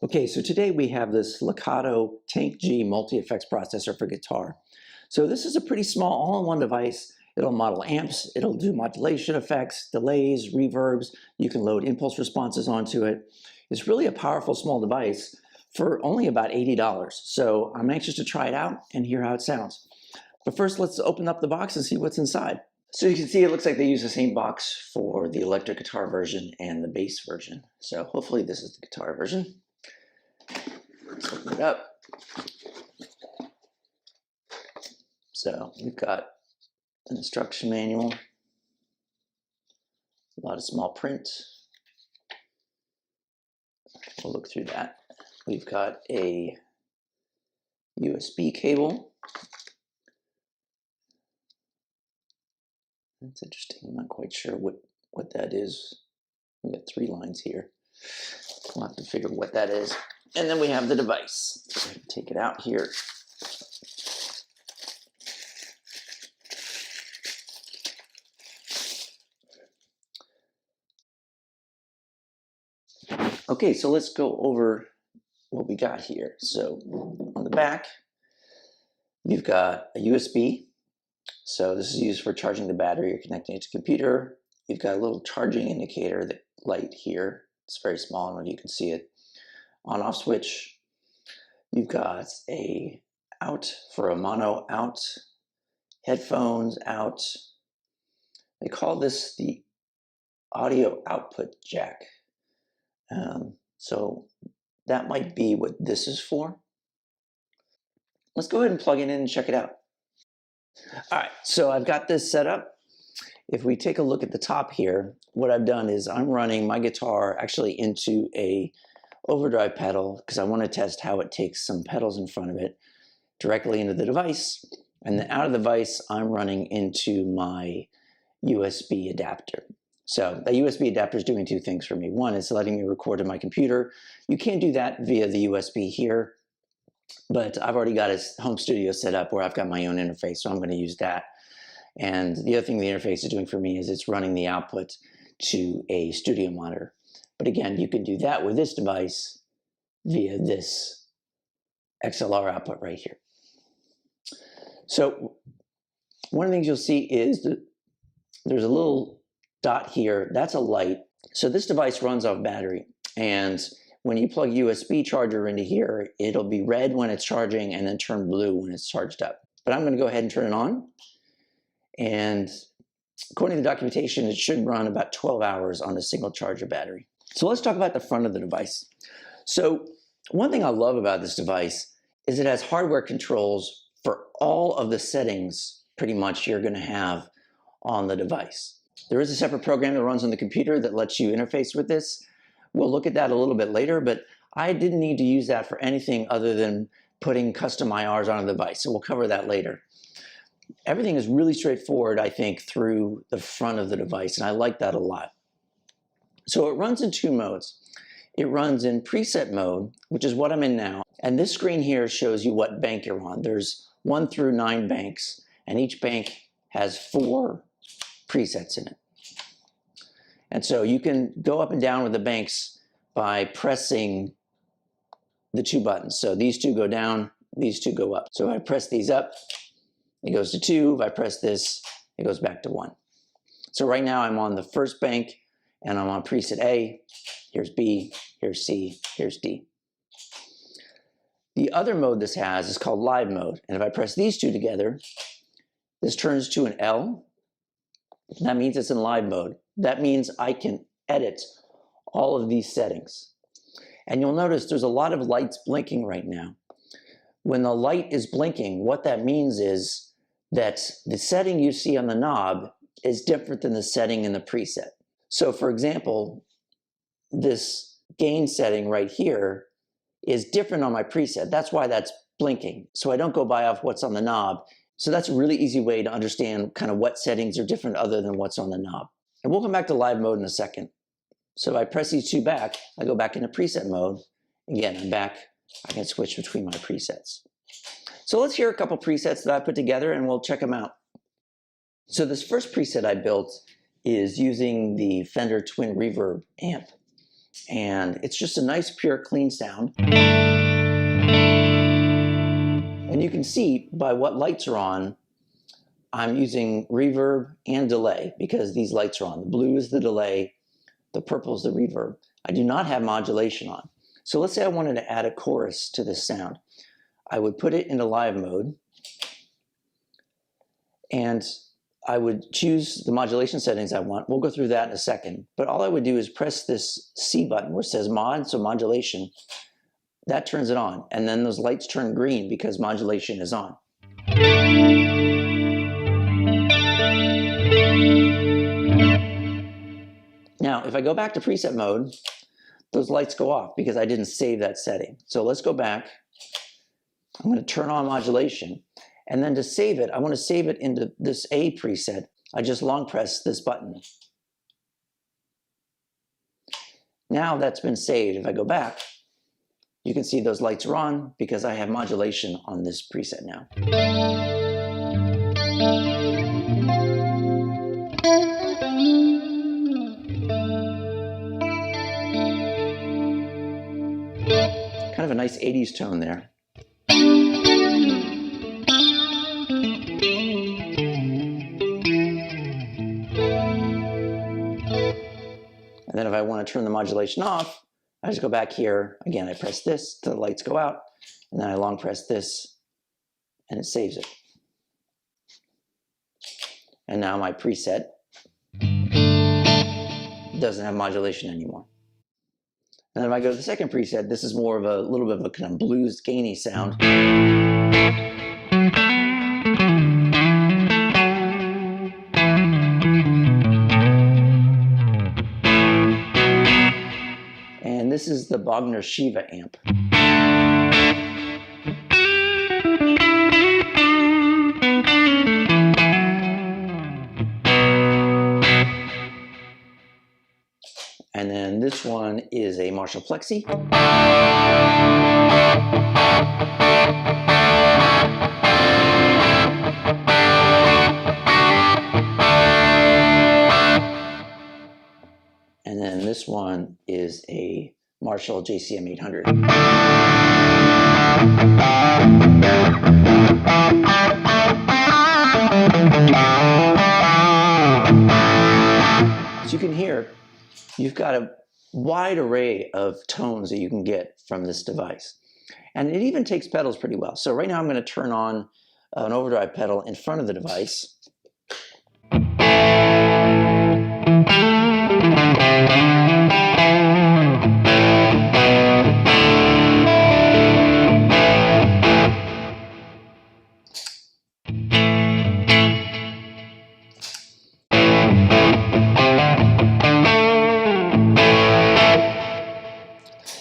Okay, so today we have this LEKATO Tank-G Multi-Effects processor for guitar. So this is a pretty small all-in-one device. It'll model amps, it'll do modulation effects, delays, reverbs. You can load impulse responses onto it. It's really a powerful small device for only about $80. So I'm anxious to try it out and hear how it sounds. But first, let's open up the box and see what's inside. So you can see it looks like they use the same box for the electric guitar version and the bass version. So hopefully this is the guitar version. Let's open it up. So we've got an instruction manual, a lot of small print. We'll look through that. We've got a USB cable. That's interesting. I'm not quite sure what that is. We've got 3 lines here. We'll have to figure out what that is. And then we have the device. Take it out here. Okay, so let's go over what we got here. So on the back, you've got a USB. So this is used for charging the battery or connecting it to the computer. You've got a little charging indicator, that light here. It's very small and you can see it. On-off switch. You've got a out for a mono out, headphones out. They call this the audio output jack. So that might be what this is for. Let's go ahead and plug it in and check it out. All right, so I've got this set up. If we take a look at the top here, what I've done is I'm running my guitar actually into a overdrive pedal because I want to test how it takes some pedals in front of it directly into the device. And then out of the device, I'm running into my USB adapter. So the USB adapter is doing 2 things for me. One is letting me record to my computer. You can't do that via the USB here, but I've already got a home studio set up where I've got my own interface, so I'm going to use that. And the other thing the interface is doing for me is it's running the output to a studio monitor. But again, you can do that with this device via this XLR output right here. So one of the things you'll see is that there's a little dot here. That's a light. So this device runs off battery. And when you plug USB charger into here, it'll be red when it's charging and then turn blue when it's charged up. But I'm going to go ahead and turn it on. And according to the documentation, it should run about 12 hours on a single charger battery. So let's talk about the front of the device. So one thing I love about this device is it has hardware controls for all of the settings pretty much you're going to have on the device. There is a separate program that runs on the computer that lets you interface with this. We'll look at that a little bit later, but I didn't need to use that for anything other than putting custom IRs on the device, so we'll cover that later. Everything is really straightforward, I think, through the front of the device, and I like that a lot. So it runs in 2 modes. It runs in preset mode, which is what I'm in now, and this screen here shows you what bank you're on. There's 1 through 9 banks, and each bank has 4 presets in it. And so you can go up and down with the banks by pressing the 2 buttons. So these 2 go down, these 2 go up. So if I press these up, it goes to 2. If I press this, it goes back to 1. So right now I'm on the first bank and I'm on preset A. Here's B, here's C, here's D. The other mode this has is called live mode. And if I press these 2 together, this turns to an L. That means it's in live mode. That means I can edit all of these settings. And you'll notice there's a lot of lights blinking right now. When the light is blinking, what that means is that the setting you see on the knob is different than the setting in the preset. So for example, this gain setting right here is different on my preset. That's why that's blinking. So I don't go by off what's on the knob. So that's a really easy way to understand kind of what settings are different other than what's on the knob. And we'll come back to live mode in a second. So if I press these 2 back, I go back into preset mode. Again, I'm back. I can switch between my presets. So let's hear a couple presets that I put together and we'll check them out. So this first preset I built is using the Fender Twin Reverb amp. And it's just a nice, pure, clean sound. And you can see by what lights are on, I'm using reverb and delay because these lights are on. The blue is the delay, the purple is the reverb. I do not have modulation on. So let's say I wanted to add a chorus to this sound. I would put it into live mode, and I would choose the modulation settings I want. We'll go through that in a second. But all I would do is press this C button where it says mod, so modulation. That turns it on. And then those lights turn green because modulation is on. Now, if I go back to preset mode, those lights go off because I didn't save that setting. So let's go back. I'm going to turn on modulation. And then to save it, I want to save it into this A preset. I just long press this button. Now that's been saved. If I go back, you can see those lights are on because I have modulation on this preset now. Kind of a nice 80s tone there. And then if I want to turn the modulation off, I just go back here. Again, I press this till the lights go out, and then I long press this, and it saves it. And now my preset doesn't have modulation anymore. And then if I go to the second preset, this is more of a little bit of a kind of blues gainy sound. And this is the Bogner Shiva amp. And then this one is a Marshall Plexi. And then this one is a Marshall JCM 800. As you can hear, you've got a wide array of tones that you can get from this device. And it even takes pedals pretty well. So right now I'm going to turn on an overdrive pedal in front of the device.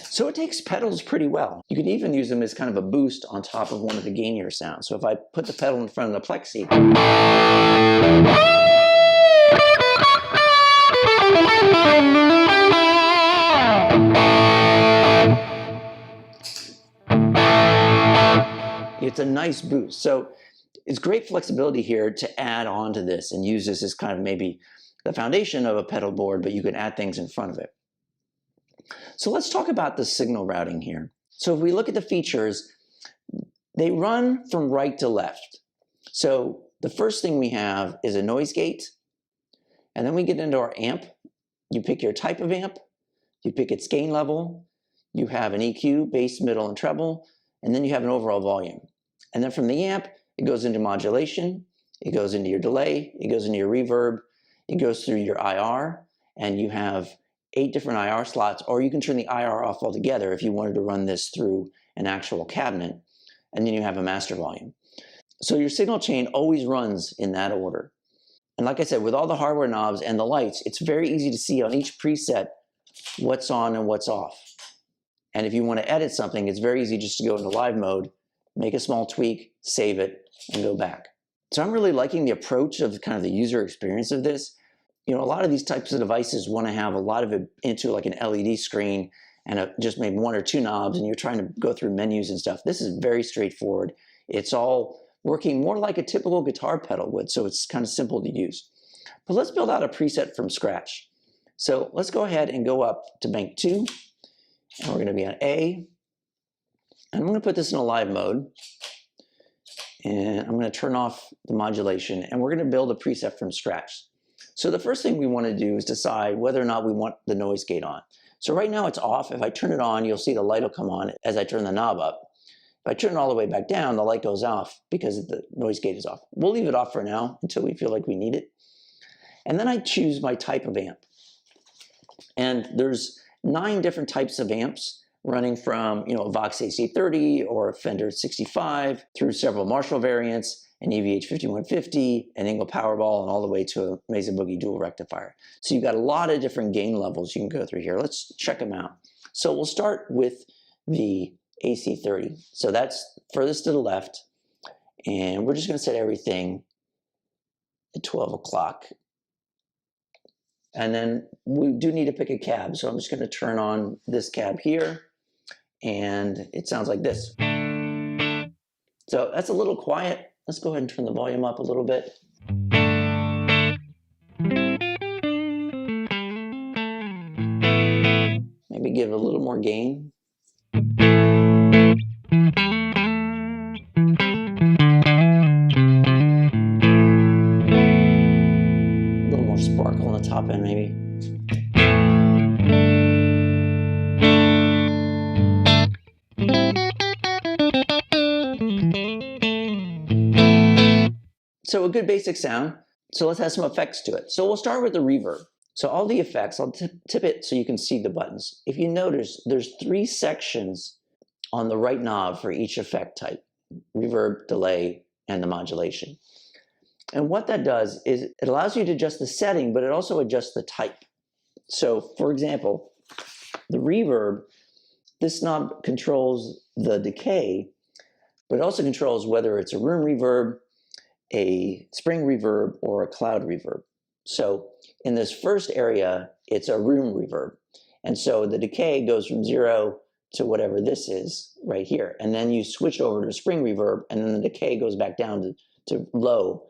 So it takes pedals pretty well. You can even use them as kind of a boost on top of one of the gainier sounds. So if I put the pedal in front of the Plexi, it's a nice boost. So it's great flexibility here to add on to this and use this as kind of maybe the foundation of a pedal board, but you can add things in front of it. So let's talk about the signal routing here. So if we look at the features, they run from right to left. So the first thing we have is a noise gate, and then we get into our amp. You pick your type of amp, you pick its gain level, you have an EQ, bass, middle, and treble, and then you have an overall volume. And then from the amp, it goes into modulation, it goes into your delay, it goes into your reverb, it goes through your IR, and you have 8 different IR slots, or you can turn the IR off altogether if you wanted to run this through an actual cabinet, and then you have a master volume. So your signal chain always runs in that order. And like I said, with all the hardware knobs and the lights, it's very easy to see on each preset what's on and what's off. And if you want to edit something, it's very easy just to go into live mode, make a small tweak, save it, and go back. So I'm really liking the approach of kind of the user experience of this. You know, a lot of these types of devices want to have a lot of it into like an LED screen and just maybe 1 or 2 knobs, and you're trying to go through menus and stuff. This is very straightforward. It's all working more like a typical guitar pedal would, so it's kind of simple to use. But let's build out a preset from scratch. So let's go ahead and go up to bank 2, and we're going to be on A. And I'm going to put this in a live mode, and I'm going to turn off the modulation, and we're going to build a preset from scratch. So the first thing we want to do is decide whether or not we want the noise gate on. So right now it's off. If I turn it on, you'll see the light will come on as I turn the knob up. If I turn it all the way back down, the light goes off because the noise gate is off. We'll leave it off for now until we feel like we need it. And then I choose my type of amp. And there's 9 different types of amps, running from a Vox AC30 or a Fender 65 through several Marshall variants, an EVH 5150, an Engel Powerball, and all the way to a Mesa Boogie dual rectifier. So you've got a lot of different gain levels you can go through here. Let's check them out. So we'll start with the AC30. So that's furthest to the left, and we're just going to set everything at 12 o'clock. And then we do need to pick a cab, so I'm just going to turn on this cab here, and it sounds like this. So that's a little quiet. Let's go ahead and turn the volume up a little bit. Maybe give it a little more gain. A little more sparkle on the top end, maybe. So a good basic sound. So let's add some effects to it. So we'll start with the reverb. So all the effects, I'll tip it so you can see the buttons. If you notice, there's 3 sections on the right knob for each effect type: reverb, delay, and the modulation. And what that does is it allows you to adjust the setting, but it also adjusts the type. So for example, the reverb, this knob controls the decay, but it also controls whether it's a room reverb, a spring reverb, or a cloud reverb. So in this first area, it's a room reverb. And so the decay goes from 0 to whatever this is right here. And then you switch over to spring reverb, and then the decay goes back down to low,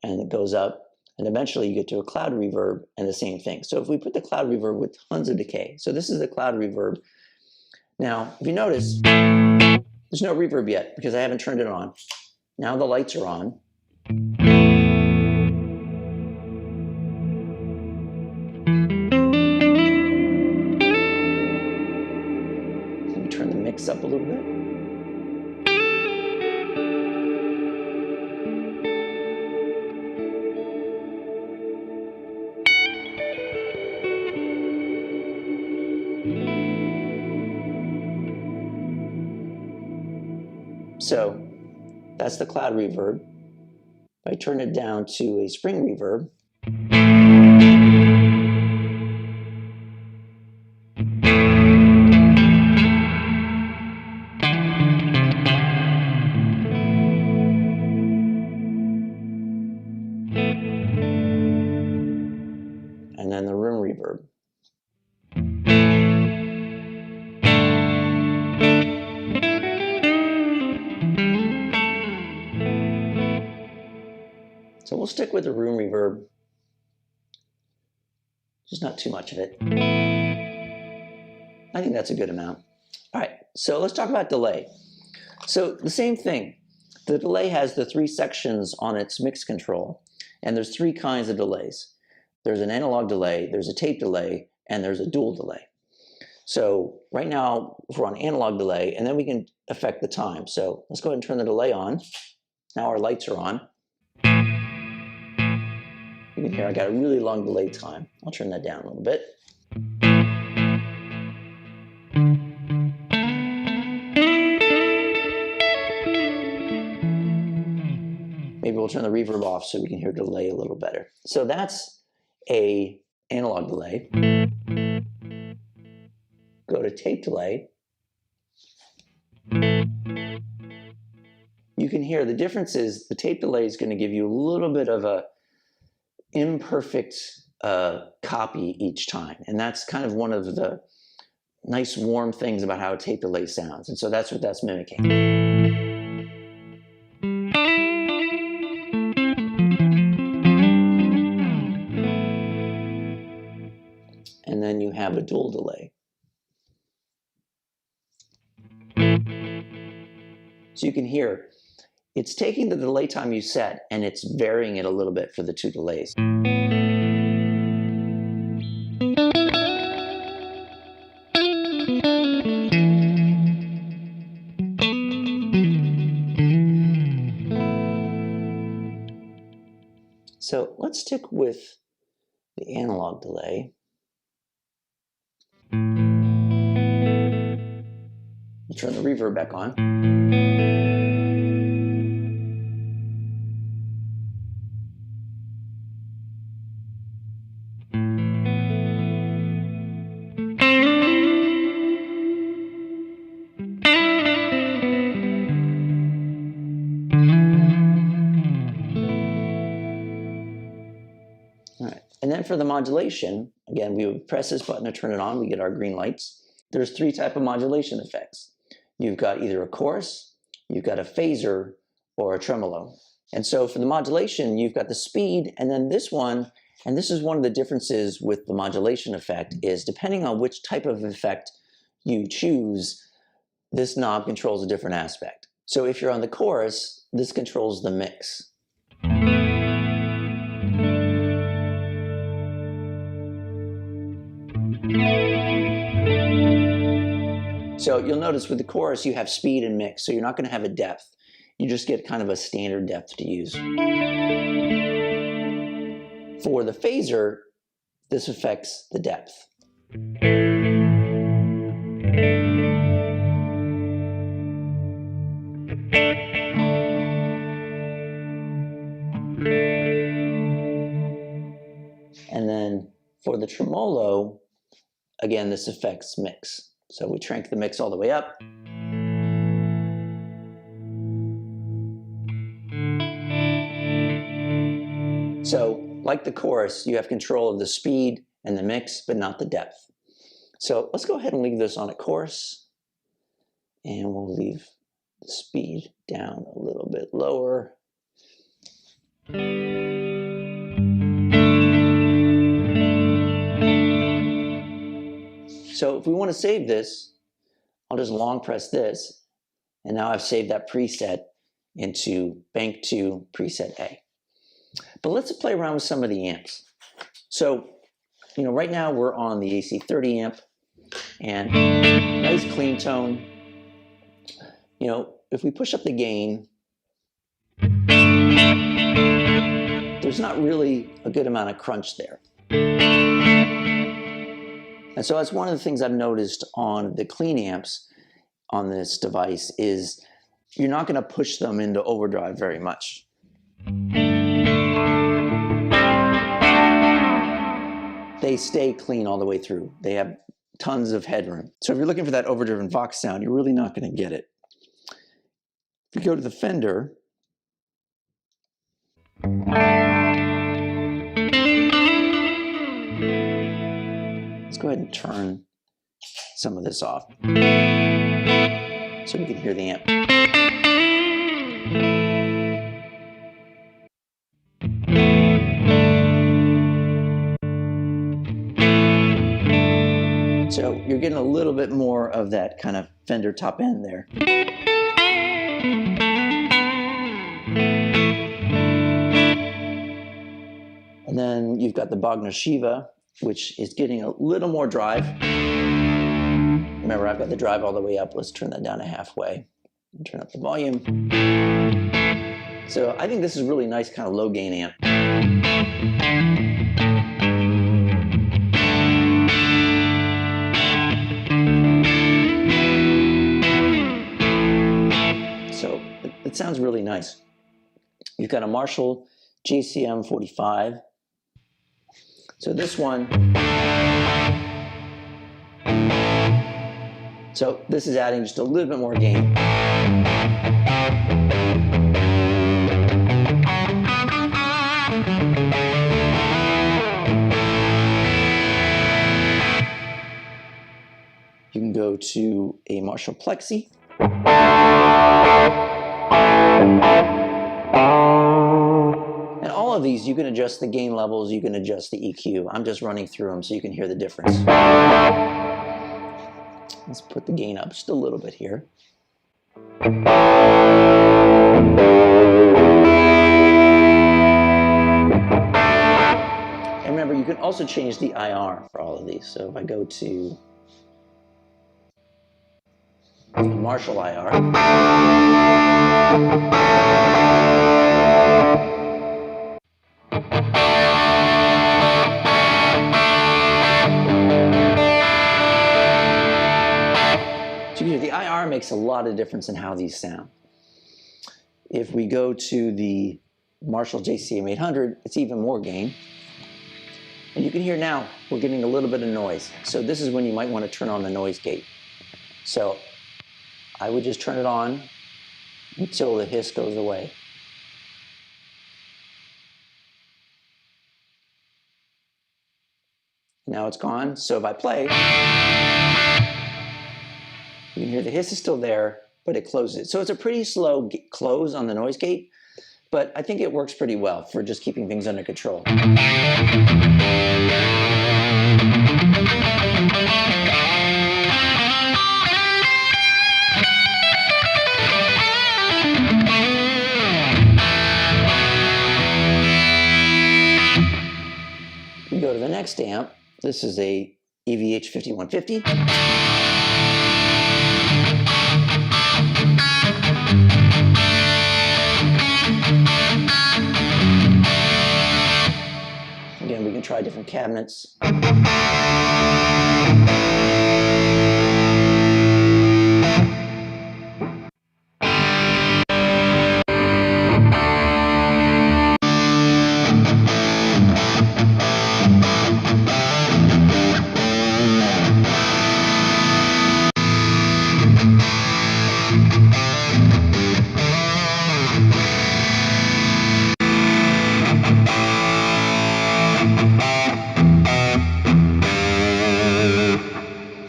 and it goes up. And eventually you get to a cloud reverb, and the same thing. So if we put the cloud reverb with tons of decay, so this is the cloud reverb. Now, if you notice, there's no reverb yet because I haven't turned it on. Now the lights are on. Let me turn the mix up a little bit. So that's the cloud reverb. If I turn it down to a spring reverb, and then the room reverb. So we'll stick with the room reverb, just not too much of it. I think that's a good amount. All right, so let's talk about delay. So the same thing. The delay has the 3 sections on its mix control, and there's 3 kinds of delays. There's an analog delay, there's a tape delay, and there's a dual delay. So right now we're on analog delay, and then we can affect the time. So let's go ahead and turn the delay on. Now our lights are on. You can hear I got a really long delay time. I'll turn that down a little bit. Maybe we'll turn the reverb off so we can hear delay a little better. So that's a analog delay. Go to tape delay. You can hear the difference is the tape delay is going to give you a little bit of a imperfect copy each time. And that's kind of one of the nice warm things about how a tape delay sounds. And so that's what that's mimicking. dual delay. So you can hear it's taking the delay time you set and it's varying it a little bit for the two delays. So let's stick with the analog delay. We'll turn the reverb back on. All right. And then for the modulation, again, we would press this button to turn it on. We get our green lights. There's three types of modulation effects. You've got either a chorus, you've got a phaser, or a tremolo. And so for the modulation, you've got the speed, and then this one, and this is one of the differences with the modulation effect, is depending on which type of effect you choose, this knob controls a different aspect. So if you're on the chorus, this controls the mix. So you'll notice with the chorus you have speed and mix, so you're not going to have a depth. You just get kind of a standard depth to use. For the phaser, this affects the depth. And then for the tremolo, again, this affects mix. So we crank the mix all the way up. So, like the chorus, you have control of the speed and the mix, but not the depth. So let's go ahead and leave this on a chorus. And we'll leave the speed down a little bit lower. So if we want to save this, I'll just long press this, and now I've saved that preset into Bank 2 Preset A. But let's play around with some of the amps. So, right now we're on the AC30 amp, and nice clean tone. If we push up the gain, there's not really a good amount of crunch there. And so that's one of the things I've noticed on the clean amps on this device is you're not going to push them into overdrive very much. They stay clean all the way through. They have tons of headroom. So if you're looking for that overdriven Vox sound, you're really not going to get it. If you go to the Fender, let's go ahead and turn some of this off so we can hear the amp. So you're getting a little bit more of that kind of Fender top end there. And then you've got the Bogner Shiva, which is getting a little more drive. Remember, I've got the drive all the way up. Let's turn that down to halfway and turn up the volume. So I think this is really nice kind of low gain amp. So it sounds really nice. You've got a Marshall GCM 45. So this one, so this is adding just a little bit more gain. You can go to a Marshall Plexi. And all of these, you can adjust the gain levels, you can adjust the EQ. I'm just running through them so you can hear the difference. Let's put the gain up just a little bit here. And remember, you can also change the IR for all of these. So if I go to Marshall IR, so you know, the IR makes a lot of difference in how these sound. If we go to the Marshall JCM 800, it's even more gain. And you can hear now, we're getting a little bit of noise. So this is when you might want to turn on the noise gate. So I would just turn it on until the hiss goes away. Now it's gone. So if I play, you can hear the hiss is still there, but it closes. So it's a pretty slow close on the noise gate, but I think it works pretty well for just keeping things under control. We go to the next amp. This is a EVH 5150. Again, we can try different cabinets.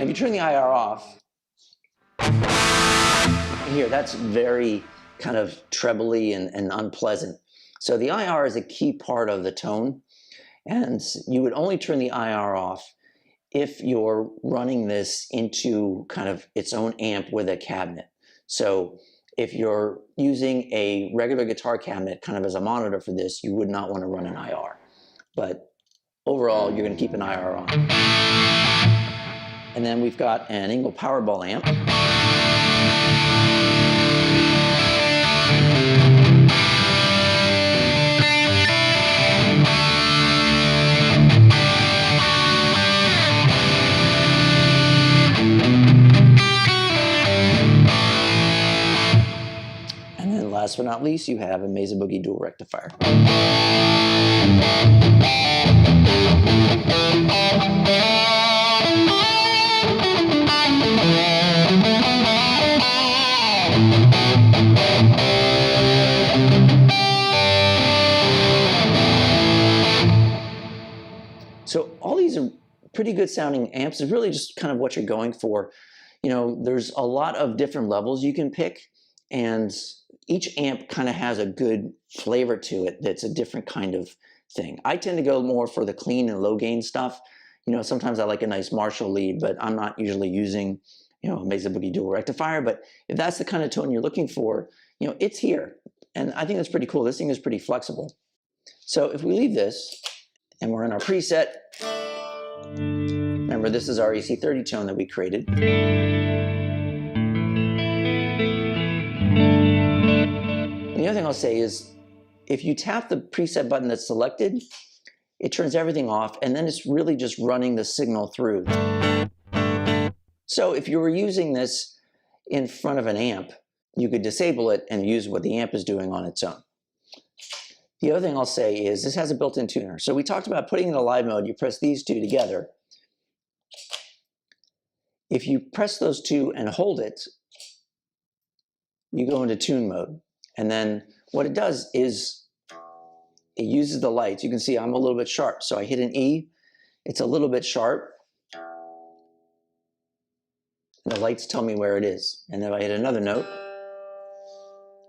If you turn the IR off, here, that's very kind of trebly and unpleasant. So the IR is a key part of the tone, and you would only turn the IR off if you're running this into kind of its own amp with a cabinet. So if you're using a regular guitar cabinet kind of as a monitor for this, you would not want to run an IR. But overall, you're going to keep an IR on. And then we've got an Engel Powerball amp. And then last but not least, you have a Mesa Boogie dual rectifier. So all these are pretty good sounding amps. It's really just kind of what you're going for. You know, there's a lot of different levels you can pick, and each amp kind of has a good flavor to it that's a different kind of thing. I tend to go more for the clean and low gain stuff. You know, sometimes I like a nice Marshall lead, but I'm not usually using, you know, a Mesa Boogie dual rectifier. But if that's the kind of tone you're looking for, you know, it's here. And I think that's pretty cool. This thing is pretty flexible. So if we leave this and we're in our preset, remember this is our EC30 tone that we created. And the other thing I'll say is, if you tap the preset button that's selected, it turns everything off, and then it's really just running the signal through. So if you were using this in front of an amp, you could disable it and use what the amp is doing on its own. The other thing I'll say is this has a built-in tuner. So we talked about putting in the live mode, you press these two together. If you press those two and hold it, you go into tune mode. And then what it does is it uses the lights. You can see I'm a little bit sharp. So I hit an E, it's a little bit sharp. And the lights tell me where it is. And then if I hit another note,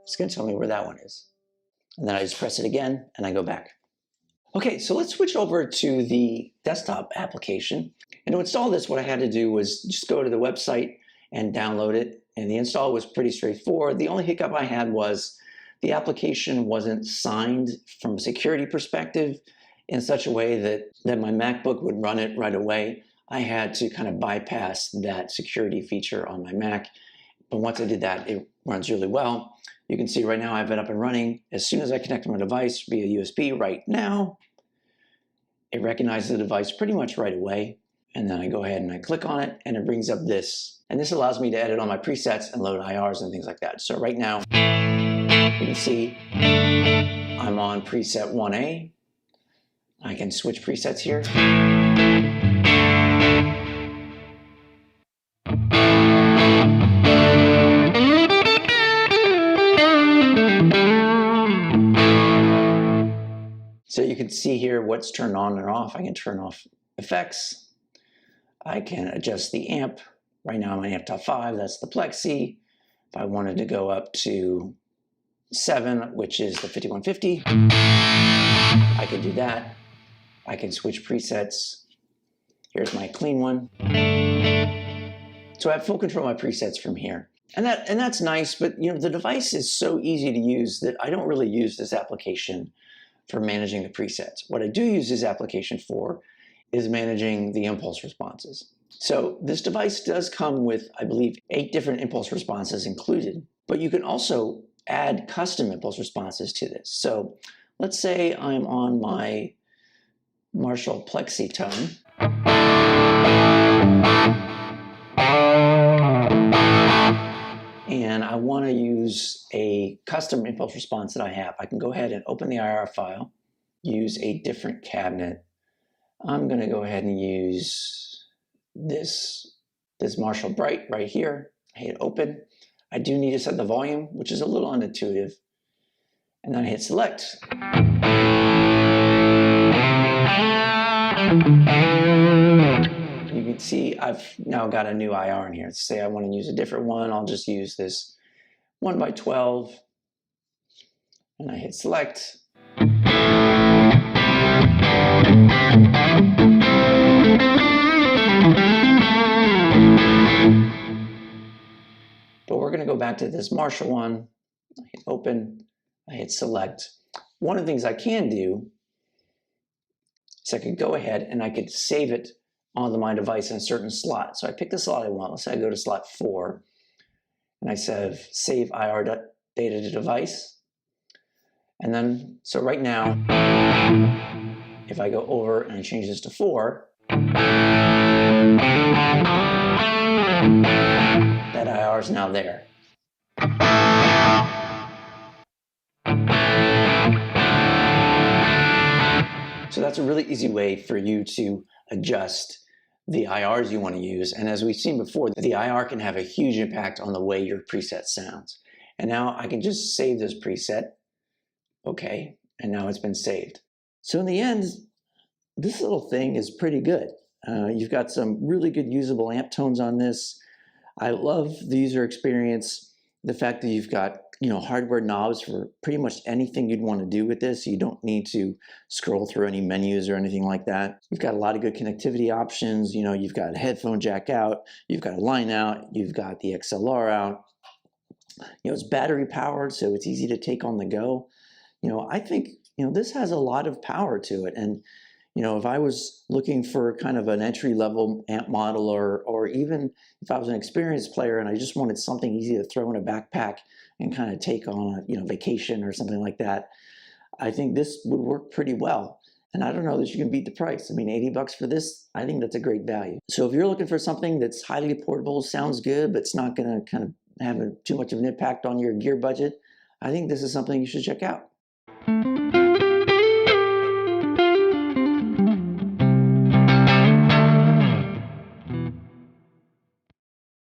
it's going to tell me where that one is. And then I just press it again and I go back. Okay, so let's switch over to the desktop application. And to install this, what I had to do was just go to the website and download it. And the install was pretty straightforward. The only hiccup I had was the application wasn't signed from a security perspective in such a way that my MacBook would run it right away. I had to kind of bypass that security feature on my Mac. But once I did that, it runs really well. You can see right now I have it up and running. As soon as I connect my device via USB right now, it recognizes the device pretty much right away. And then I go ahead and I click on it and it brings up this. And this allows me to edit all my presets and load IRs and things like that. So right now, you can see I'm on preset 1A. I can switch presets here. So you can see here what's turned on and off. I can turn off effects. I can adjust the amp. Right now I'm on amp top 5, that's the plexi. If I wanted to go up to 7, which is the 5150, I can do that. I can switch presets. Here's my clean one. So I have full control of my presets from here. And that's nice, but you know, the device is so easy to use that I don't really use this application for managing the presets. What I do use this application for is managing the impulse responses. So this device does come with, I believe, 8 different impulse responses included, but you can also add custom impulse responses to this. So let's say I'm on my Marshall Plexi tone. And I want to use a custom impulse response that I have. I can go ahead and open the IR file, use a different cabinet. I'm going to go ahead and use this Marshall Bright right here. I hit open. I do need to set the volume, which is a little unintuitive. And then I hit select. You can see I've now got a new IR in here. Let's say I want to use a different one. I'll just use this 1x12. And I hit select. But we're going to go back to this Marshall one. I hit open. I hit select. One of the things I can do is I could go ahead and I could save it onto my device in a certain slot. So I pick the slot I want. Let's say I go to slot 4. And I said save IR data to device. And then, so right now, if I go over and I change this to 4, that IR is now there. So that's a really easy way for you to adjust the IRs you want to use. And as we've seen before, the IR can have a huge impact on the way your preset sounds. And now I can just save this preset. Okay, and now it's been saved. So in the end, this little thing is pretty good. You've got some really good usable amp tones on this. I love the user experience, the fact that you've got hardware knobs for pretty much anything you'd want to do with this. You don't need to scroll through any menus or anything like that. You've got a lot of good connectivity options. You've got a headphone jack out, you've got a line out, you've got the XLR out. It's battery powered, so it's easy to take on the go. I think this has a lot of power to it. And if I was looking for kind of an entry-level amp model, or even if I was an experienced player and I just wanted something easy to throw in a backpack and kind of take on a vacation or something like that, I think this would work pretty well. And I don't know that you can beat the price. I mean, $80 for this, I think that's a great value. So if you're looking for something that's highly portable, sounds good, but it's not going to kind of have too much of an impact on your gear budget, I think this is something you should check out.